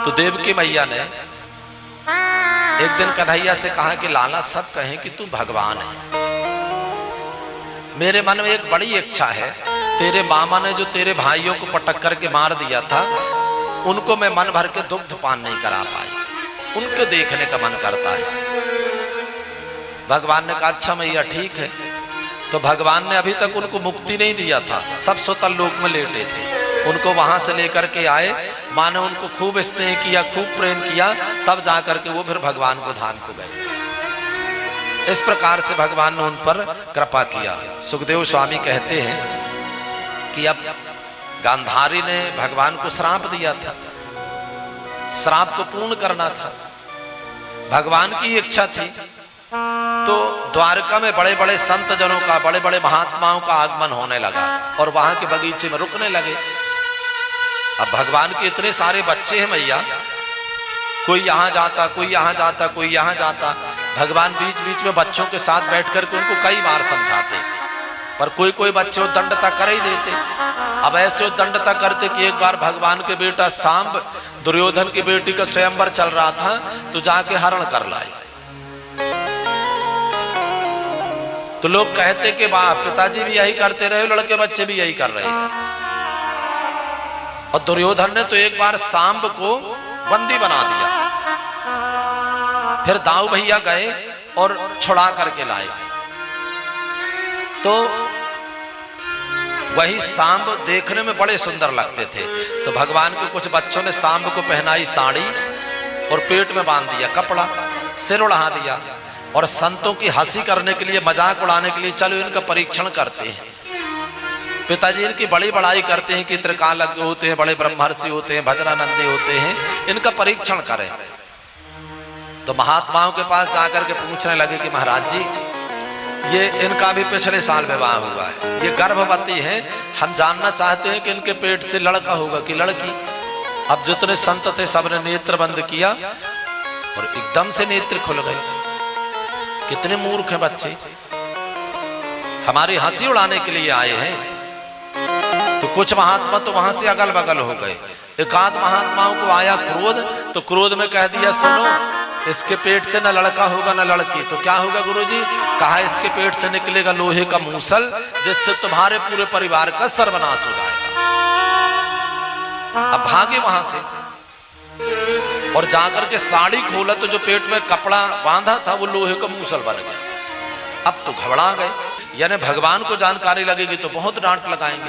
तो देवकी मैया ने एक दिन कन्हैया से कहा कि लाला सब कहें कि तू भगवान है, मेरे मन में एक बड़ी इच्छा है, तेरे मामा ने जो तेरे भाइयों को पटक करके मार दिया था उनको मैं मन भर के दुग्ध पान नहीं करा पाई, उनको देखने का मन करता है। भगवान ने कहा अच्छा मैया ठीक है। तो भगवान ने अभी तक उनको मुक्ति नहीं दिया था, सब सुतल लोक में लेटे थे, उनको वहां से लेकर के आए, माँ ने उनको खूब स्नेह किया, खूब प्रेम किया, तब जाकर के वो फिर भगवान को धाम को गए। इस प्रकार से भगवान ने उन पर कृपा किया। सुखदेव स्वामी कहते हैं कि अब गांधारी ने भगवान को श्राप दिया था, श्राप को पूर्ण करना था, भगवान की इच्छा थी। तो द्वारका में बड़े बड़े संत जनों का, बड़े बड़े महात्माओं का आगमन होने लगा और वहां के बगीचे में रुकने लगे। अब भगवान के इतने सारे बच्चे हैं मैया, कोई यहां जाता, कोई यहां जाता, कोई यहां जाता। भगवान बीच बीच में बच्चों के साथ बैठ करके उनको कई बार समझाते, पर कोई कोई बच्चे उद्दंडता कर ही देते। अब ऐसे उद्दंडता करते कि एक बार भगवान के बेटा सांब दुर्योधन की बेटी का स्वयंवर चल रहा था तो जाके हरण कर लाए। तो लोग कहते कि वाह पिताजी भी यही करते रहे, लड़के बच्चे भी यही कर रहे हैं। और दुर्योधन ने तो एक बार सांब को बंदी बना दिया, फिर दाऊ भैया गए और छुड़ा करके लाए। तो वही सांब देखने में बड़े सुंदर लगते थे, तो भगवान के कुछ बच्चों ने सांब को पहनाई साड़ी और पेट में बांध दिया कपड़ा, सिर उड़ा दिया और संतों की हंसी करने के लिए, मजाक उड़ाने के लिए चलो इनका परीक्षण करते हैं। पिताजी इनकी बड़ी बड़ाई करते हैं कि त्रिकालज्ञ होते हैं, बड़े ब्रह्मर्षि होते हैं, भजनानंदी होते हैं, इनका परीक्षण करें। तो महात्माओं के पास जाकर के पूछने लगे कि महाराज जी ये इनका भी पिछले साल विवाह हुआ है, ये गर्भवती है, हम जानना चाहते हैं कि इनके पेट से लड़का होगा कि लड़की। अब जितने संत थे सबने नेत्र बंद किया और एकदम से नेत्र खुल गए। कितने मूर्ख हैं बच्चे, हमारी हंसी उड़ाने के लिए आए हैं। तो कुछ महात्मा तो वहां से अगल बगल हो गए। एकाध महात्माओं को आया क्रोध, तो क्रोध में कह दिया सुनो इसके पेट से न लड़का होगा न लड़की, तो क्या होगा गुरुजी? कहा इसके पेट से निकलेगा लोहे का मूसल, जिससे तुम्हारे पूरे परिवार का सर्वनाश हो जाएगा। अब भागे वहां से और जाकर के साड़ी खोला तो जो पेट में कपड़ा बांधा था वो लोहे का मूसल बन गया। अब तो घबरा गए, यानी भगवान को जानकारी लगेगी तो बहुत डांट लगाएंगे।